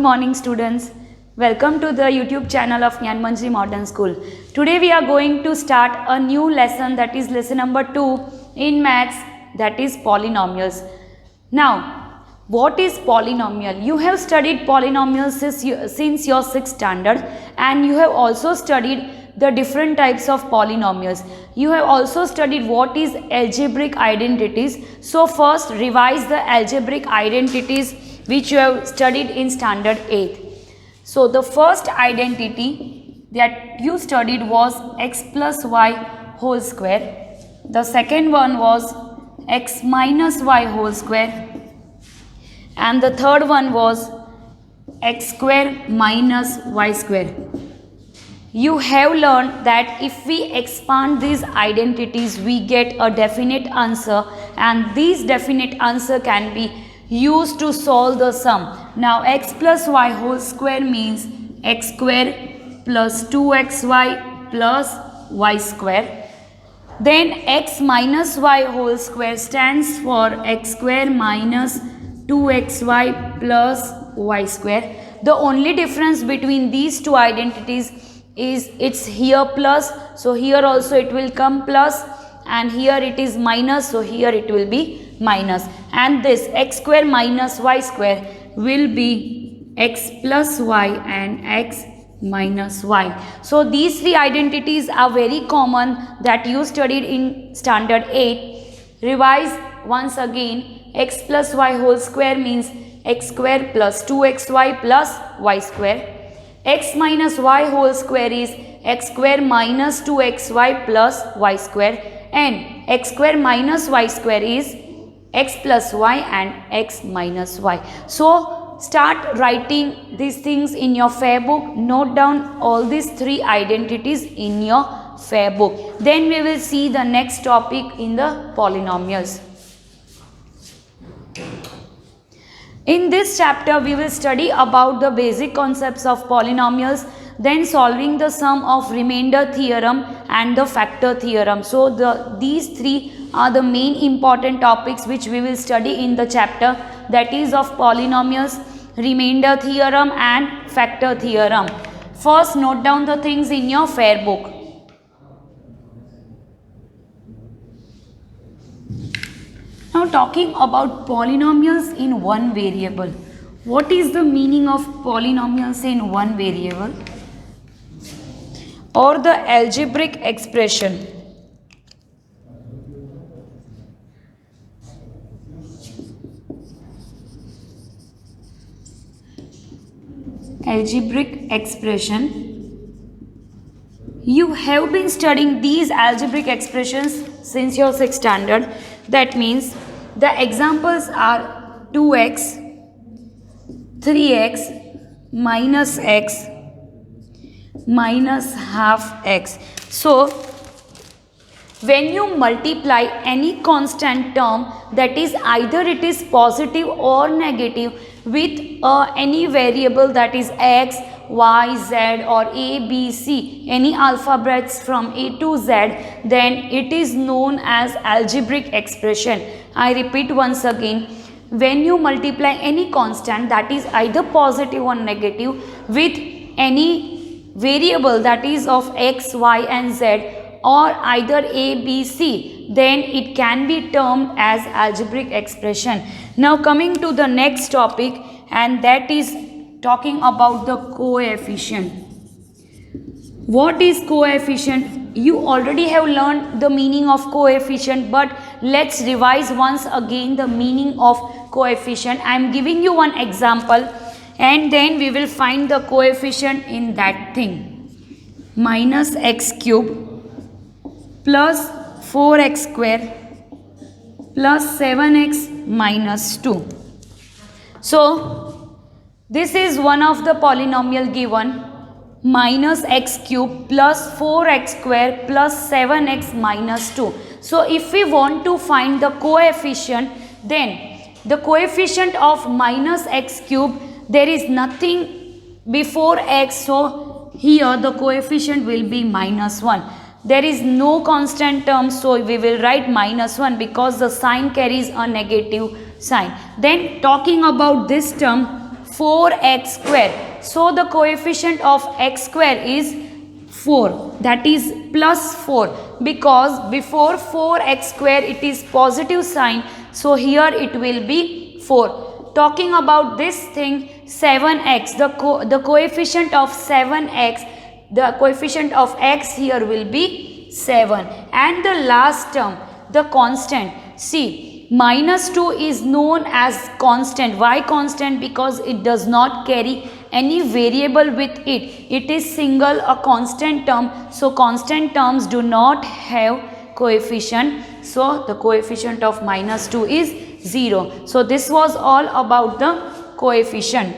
morning students. Welcome to the YouTube channel of Eng.Med Modern School. Today we are going to start a new lesson, that is lesson number 2 in maths, that is polynomials. Now, what is polynomial? You have studied polynomials since your 6th standard, and you have also studied the different types of polynomials. You have also studied what is algebraic identities. So first revise the algebraic identities which you have studied in standard 8. So the first identity that you studied was x plus y whole square. The second one was x minus y whole square. And the third one was x square minus y square. You have learned that if we expand these identities, we get a definite answer, and this definite answer can be used to solve the sum. Now x plus y whole square means x square plus 2xy plus y square. Then x minus y whole square stands for x square minus 2xy plus y square. The only difference between these two identities is it's here plus, so here also it will come plus, and here it is minus, so here it will be minus, and this x square minus y square will be x plus y and x minus y. So these three identities are very common that you studied in standard 8. Revise once again. X plus y whole square means x square plus 2xy plus y square. X minus y whole square is x square minus 2xy plus y square, and x square minus y square is x plus y and x minus y. So start writing these things in your fair book. Note down all these three identities in your fair book. Then we will see the next topic in the polynomials. In this chapter, we will study about the basic concepts of polynomials, then solving the sum of remainder theorem and the factor theorem. So these three are the main important topics which we will study in the chapter, that is of polynomials, remainder theorem and factor theorem. First, note down the things in your fair book. Now talking about polynomials in one variable. What is the meaning of polynomials in one variable? Or the algebraic expression. Algebraic expression. You have been studying these algebraic expressions since your 6th standard. That means the examples are 2x, 3x, minus x, minus half x. So, when you multiply any constant term, that is either it is positive or negative, with any variable that is x, y, z or a, b, c, any alphabets from a to z, then it is known as algebraic expression. I repeat once again, when you multiply any constant that is either positive or negative with any variable that is of x, y and z, or either a, b, c, then it can be termed as algebraic expression. Now coming to the next topic, and that is talking about the coefficient. What is coefficient? You already have learned the meaning of coefficient, but let's revise once again the meaning of coefficient. I am giving you one example, and then we will find the coefficient in that thing. Minus x cube plus 4x square plus 7x minus 2. So this is one of the polynomial given, minus x cube plus 4x square plus 7x minus 2. So if we want to find the coefficient, then the coefficient of minus x cube, there is nothing before x, so here the coefficient will be minus 1. There is no constant term, so we will write minus 1 because the sign carries a negative sign. Then talking about this term 4x square. So the coefficient of x square is 4, that is plus 4, because before 4x square it is positive sign, so here it will be 4. Talking about this thing, 7x, the coefficient of 7x, the coefficient of x here will be 7. And the last term, the constant. See, minus 2 is known as constant. Why constant? Because it does not carry any variable with it. It is single, a constant term. So constant terms do not have coefficient. So the coefficient of minus 2 is 0. So this was all about the coefficient.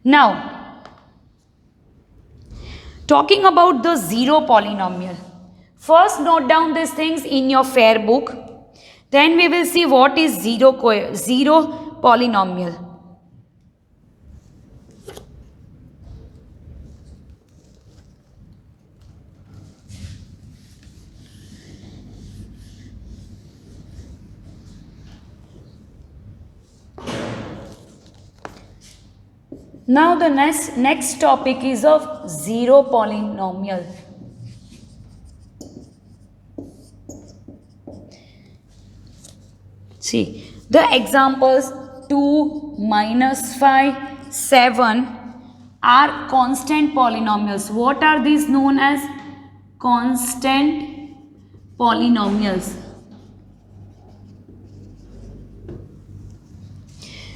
Now, talking about the zero polynomial. First note down these things in your fair book. Then we will see what is zero polynomial. Now the next topic is of zero polynomial. See, the examples 2, minus 5, 7 are constant polynomials. What are these known as? Constant polynomials.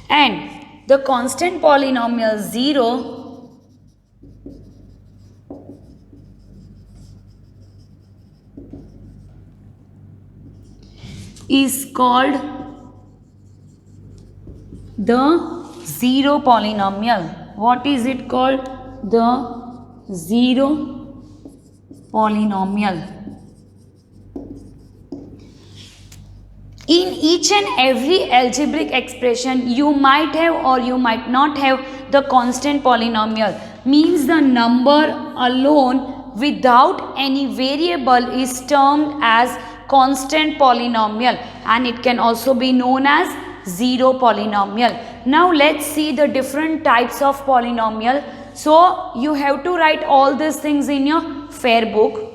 And the constant polynomial 0 is called the zero polynomial. What is it called? The zero polynomial. In each and every algebraic expression, you might have or you might not have the constant polynomial. Means the number alone without any variable is termed as constant polynomial, and it can also be known as zero polynomial. Now let's see the different types of polynomial. So you have to write all these things in your fair book.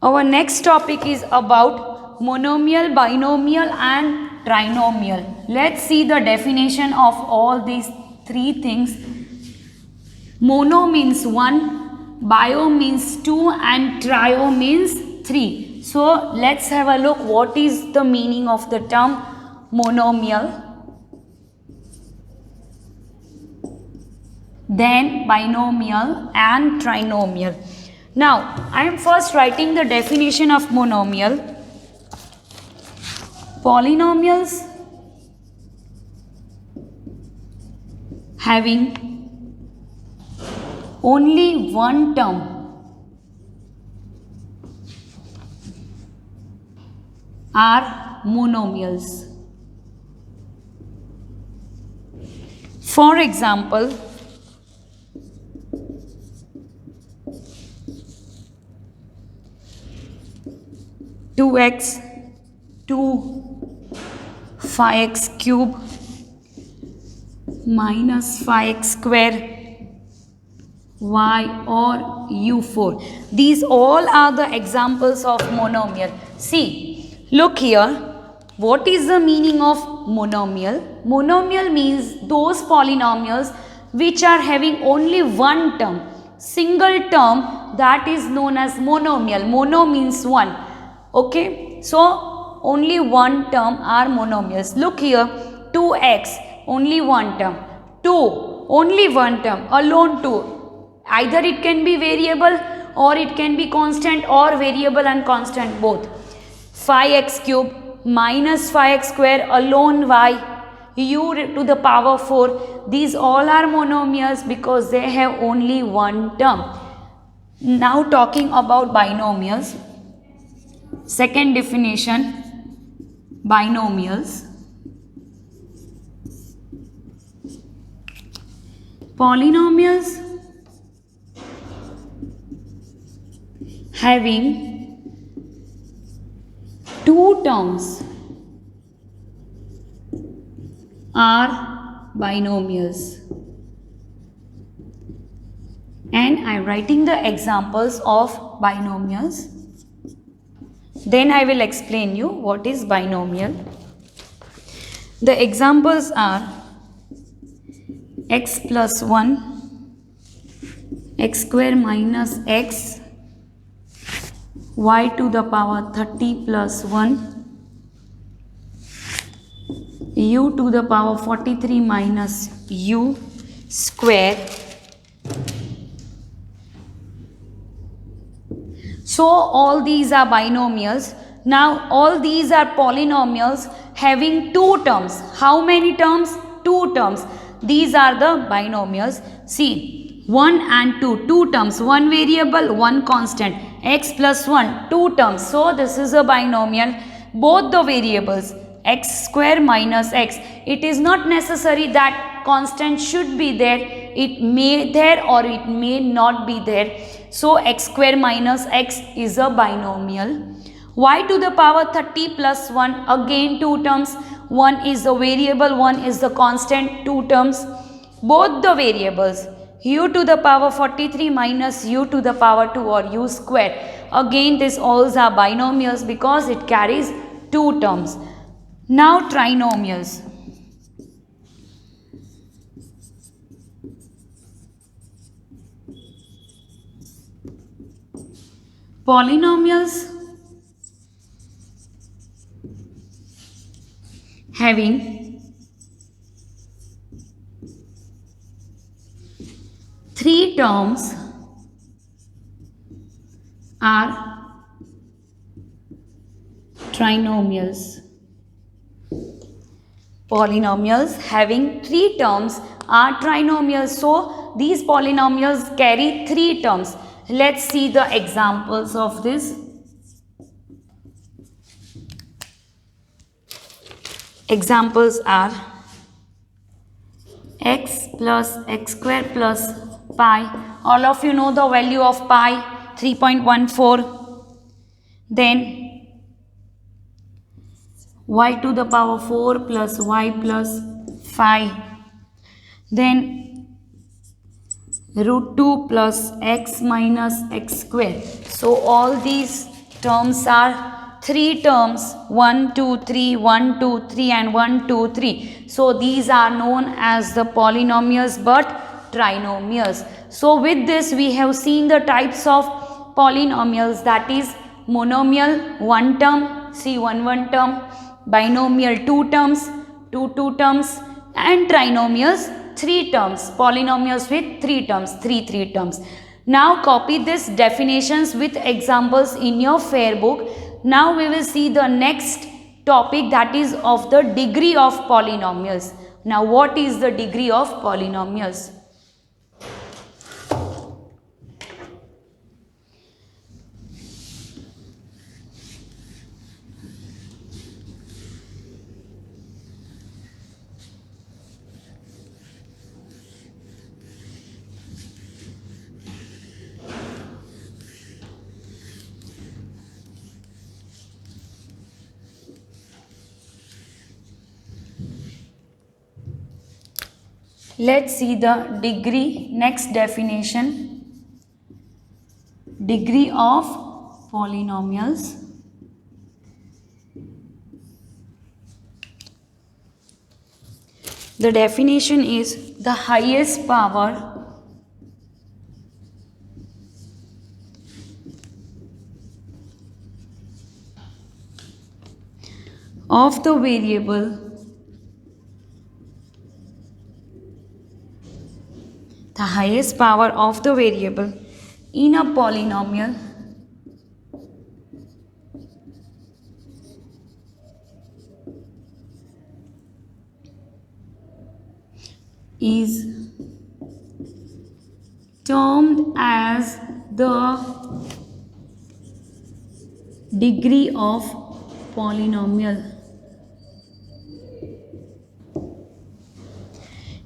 Our next topic is about monomial, binomial and trinomial. Let's see the definition of all these three things. Mono means 1, bio means 2 and trio means 3. So let's have a look what is the meaning of the term monomial, then binomial and trinomial. Now, I am first writing the definition of monomial. Polynomials having only one term are monomials. For example, 2x, 2, 5x cube, minus 5x square, y or u4. These all are the examples of monomial. See, look here. What is the meaning of monomial? Monomial means those polynomials which are having only one term, single term, that is known as monomial. Mono means one. Okay, so only one term are monomials. Look here, 2x, only one term, 2, only one term, alone 2. Either it can be variable or it can be constant, or variable and constant both. 5x cube, minus 5x square, alone y, u to the power 4. These all are monomials because they have only one term. Now talking about binomials. Second definition, binomials. Polynomials having two terms are binomials. And I am writing the examples of binomials. Then I will explain you what is binomial. The examples are x plus 1, x square minus x, y to the power 30 plus 1, u to the power 43 minus u square. So all these are binomials. Now all these are polynomials having two terms. How many terms? Two terms. These are the binomials. See, 1 and 2, two terms, one variable, one constant. X plus 1, two terms. So this is a binomial. Both the variables, x square minus x. It is not necessary that constant should be there. It may there or it may not be there. So x square minus x is a binomial. Y to the power 30 plus 1, again two terms. One is the variable, one is the constant, two terms. Both the variables, u to the power 43 minus u to the power 2 or u square. Again this all are binomials because it carries two terms. Now trinomials. Polynomials having three terms are trinomials. Polynomials having three terms are trinomials. So these polynomials carry three terms. Let's see the examples of this. Examples are x plus x square plus pi. All of you know the value of pi, 3.14. Then y to the power 4 plus y plus 5. Then root 2 plus x minus x square. So all these terms are three terms, 1, 2, 3, 1, 2, 3 and 1, 2, 3. So these are known as the polynomials but trinomials. So with this we have seen the types of polynomials, that is monomial, one term, see one term, binomial, two terms, two terms, and trinomials, three terms, polynomials with three terms, three terms. Now copy this definitions with examples in your fair book. Now we will see the next topic, that is of the degree of polynomials. Now what is the degree of polynomials? Let's see the degree, next definition, degree of polynomials. The definition is the highest power of the variable in a polynomial is termed as the degree of polynomial.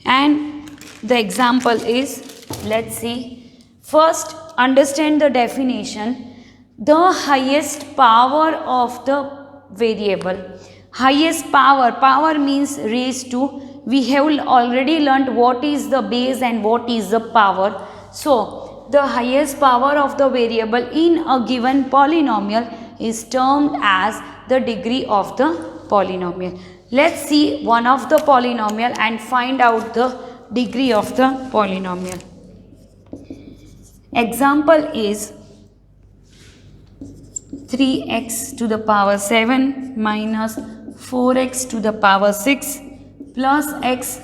And the example is, let's see, first understand the definition. The highest power of the variable. Highest power, power means raised to we have already learnt what is the base and what is the power. So the highest power of the variable in a given polynomial is termed as the degree of the polynomial. Let's see one of the polynomial and find out the degree of the polynomial. Example is 3x to the power 7 minus 4x to the power 6 plus x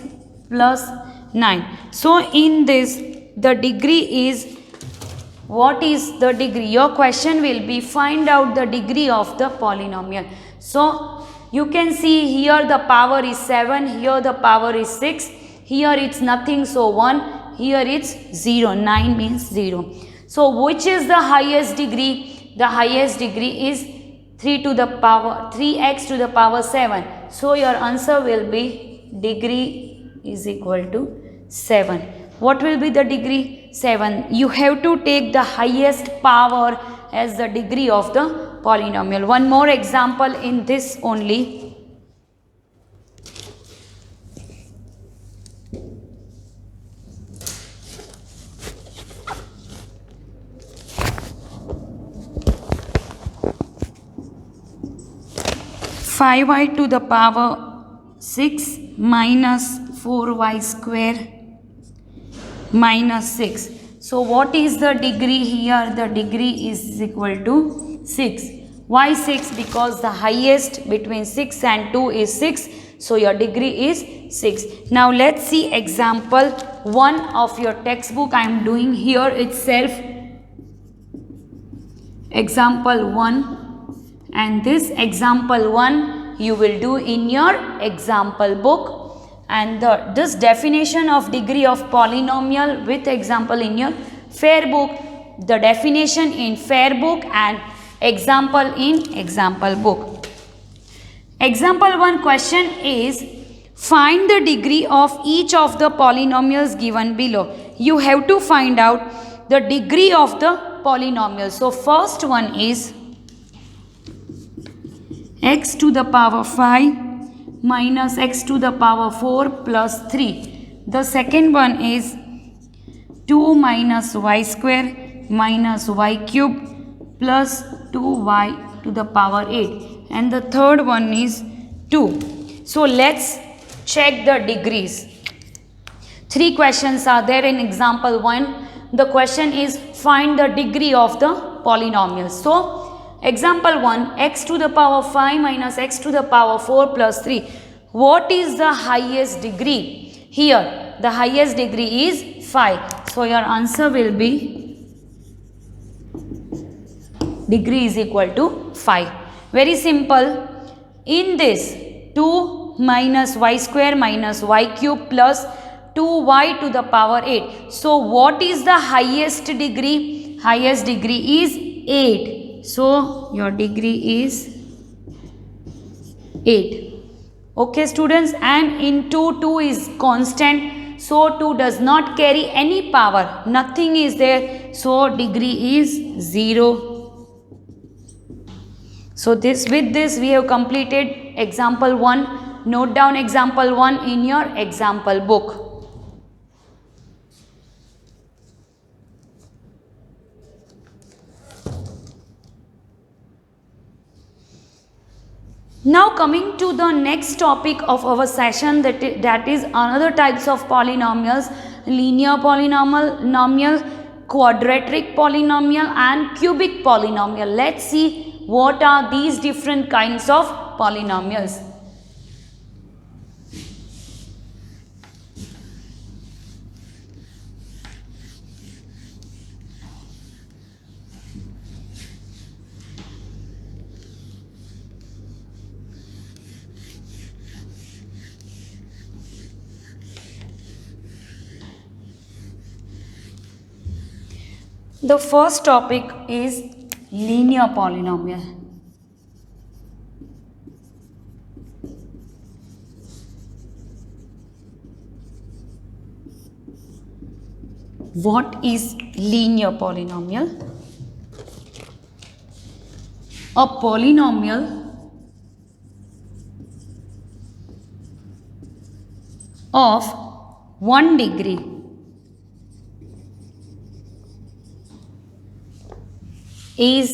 plus 9. So in this, the degree is, what is the degree? Your question will be find out the degree of the polynomial. So you can see here the power is 7, here the power is 6, here it's nothing, so 1, here it's 0, 9 means 0. So which is the highest degree? The highest degree is 3x to the power 7. So your answer will be degree is equal to 7. What will be the degree? 7. You have to take the highest power as the degree of the polynomial. One more example in this only. Five y to the power 6 minus 4y square minus 6. So what is the degree here? The degree is equal to 6. Why 6? Because the highest between 6 and 2 is 6. So your degree is 6. Now let's see example 1 of your textbook. I am doing here itself. Example 1. And this example 1 you will do in your example book, and this definition of degree of polynomial with example in your fair book, the definition in fair book and example in example book. Example 1 question is find the degree of each of the polynomials given below. You have to find out the degree of the polynomial. So first one is x to the power 5 minus x to the power 4 plus 3. The second one is 2 minus y square minus y cube plus 2y to the power 8. And the third one is 2. So let's check the degrees. 3 questions are there in example 1. The question is find the degree of the polynomial. So example 1, x to the power 5 minus x to the power 4 plus 3. What is the highest degree? Here, the highest degree is 5. So your answer will be degree is equal to 5. Very simple. In this, 2 minus y square minus y cube plus 2y to the power 8. So what is the highest degree? Highest degree is 8. So your degree is 8. Okay students, and in 2 is constant. So 2 does not carry any power. Nothing is there. So degree is 0. So with this we have completed example 1. Note down example 1 in your example book. Now coming to the next topic of our session, that is another types of polynomials: linear polynomial, quadratic polynomial and cubic polynomial. Let's see what are these different kinds of polynomials. The first topic is linear polynomial. What is linear polynomial? A polynomial of 1 degree is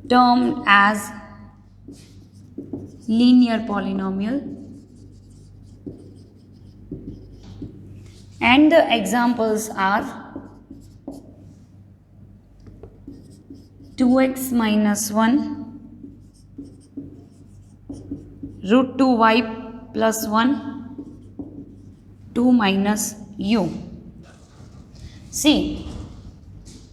termed as linear polynomial, and the examples are 2x minus 1, root 2y plus 1, 2 minus u. See,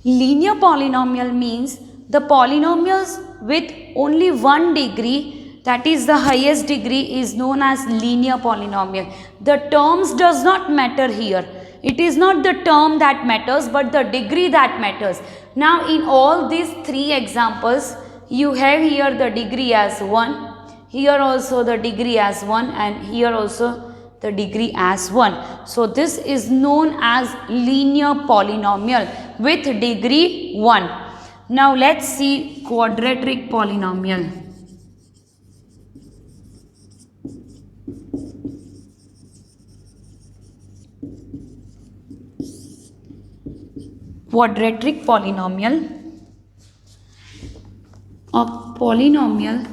linear polynomial means the polynomials with only 1 degree, that is the highest degree, is known as linear polynomial. The terms does not matter here. It is not the term that matters, but the degree that matters. Now in all these 3 examples, you have here the degree as 1, here also the degree as 1, and here also the degree as 1. So this is known as linear polynomial with degree 1. Now let's see quadratic polynomial. Quadratic polynomial, a polynomial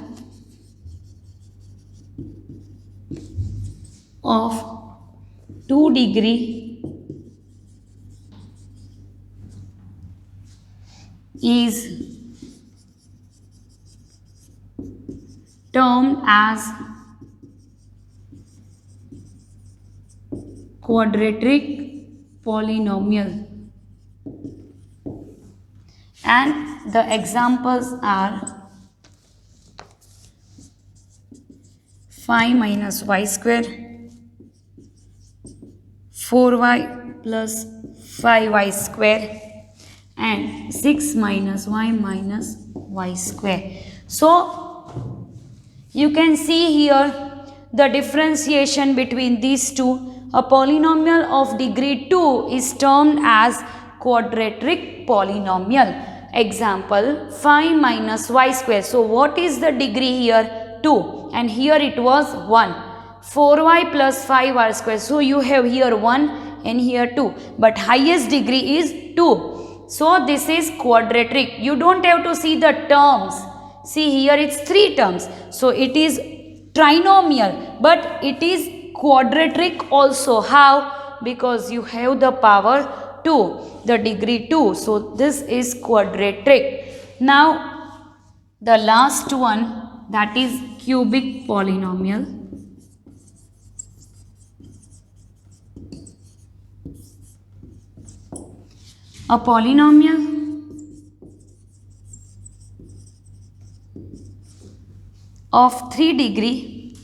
of 2 degree is termed as quadratic polynomial, and the examples are 5 minus y square, 4y plus 5y square, and 6 minus y square. So you can see here the differentiation between these two. A polynomial of degree 2 is termed as quadratic polynomial. Example 5 minus y square. So what is the degree here? 2, and here it was 1. 4y plus 5y square. So you have here 1 and here 2, but highest degree is 2. So this is quadratic. You don't have to see the terms. See here it's 3 terms. So it is trinomial, but it is quadratic also. How? Because you have the power 2, the degree 2. So this is quadratic. Now the last one, that is cubic polynomial. A polynomial of 3 degree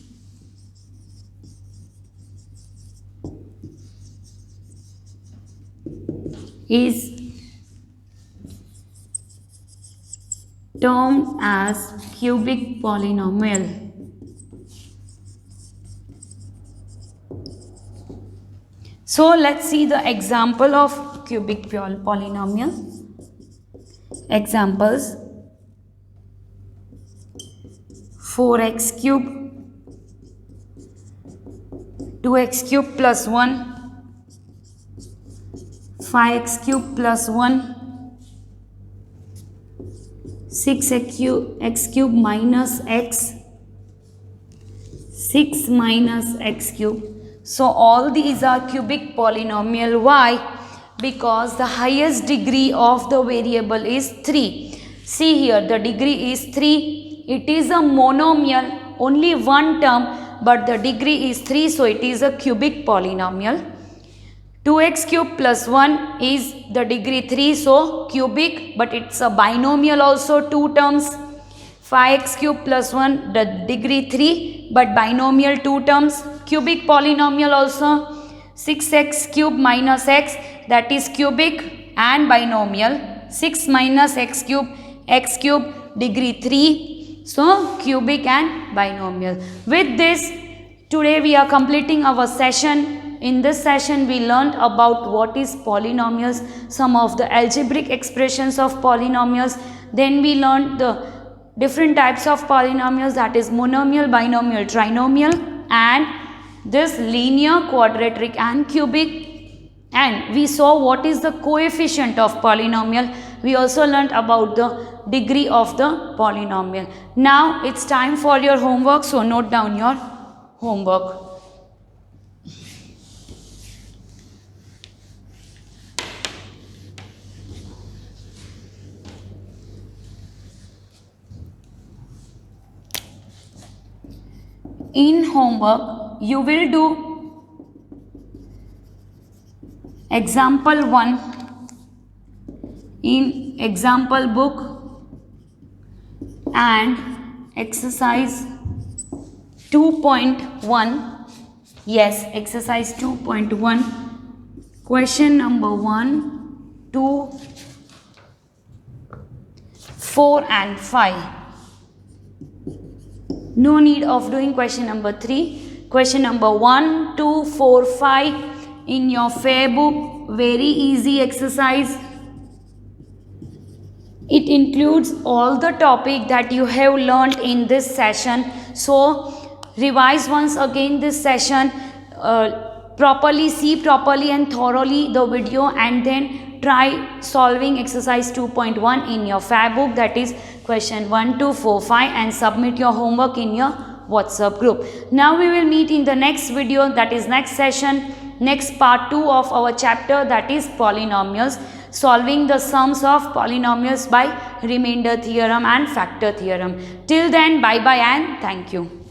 is termed as cubic polynomial. So let's see the example of cubic polynomial. Examples: 4x cube, 2x cube plus 1, 5x cube plus 1, 6x cube minus x, 6 minus x cube. So all these are cubic polynomial. Why? Because the highest degree of the variable is 3. See here, the degree is 3. It is a monomial, only one term, but the degree is 3, so it is a cubic polynomial. 2x cube plus 1 is the degree 3, so cubic, but it's a binomial also, 2 terms. 5x cube plus 1, the degree 3, but binomial 2 terms, cubic polynomial also. 6x cube minus x, that is cubic and binomial. 6 minus x cube, degree 3, so cubic and binomial. With this, today we are completing our session. In this session we learned about what is polynomials, some of the algebraic expressions of polynomials. Then we learned the different types of polynomials, that is monomial, binomial, trinomial, and this linear, quadratic and cubic. And we saw what is the coefficient of polynomial. We also learnt about the degree of the polynomial. Now it's time for your homework, so note down your homework. In homework, you will do example 1 in example book and exercise 2.1. Yes, exercise 2.1. Question number 1, 2, 4 and 5. No need of doing question number 3. Question number 1, 2, 4, 5 in your fair book. Very easy exercise. It includes all the topic that you have learnt in this session. So revise once again this session properly, see properly and thoroughly the video, and then try solving exercise 2.1 in your fair book, that is question 1, 2, 4, 5, and submit your homework in your WhatsApp group. Now we will meet in the next video, that is next session, next part 2 of our chapter, that is polynomials, solving the sums of polynomials by remainder theorem and factor theorem. Till then, bye bye and thank you.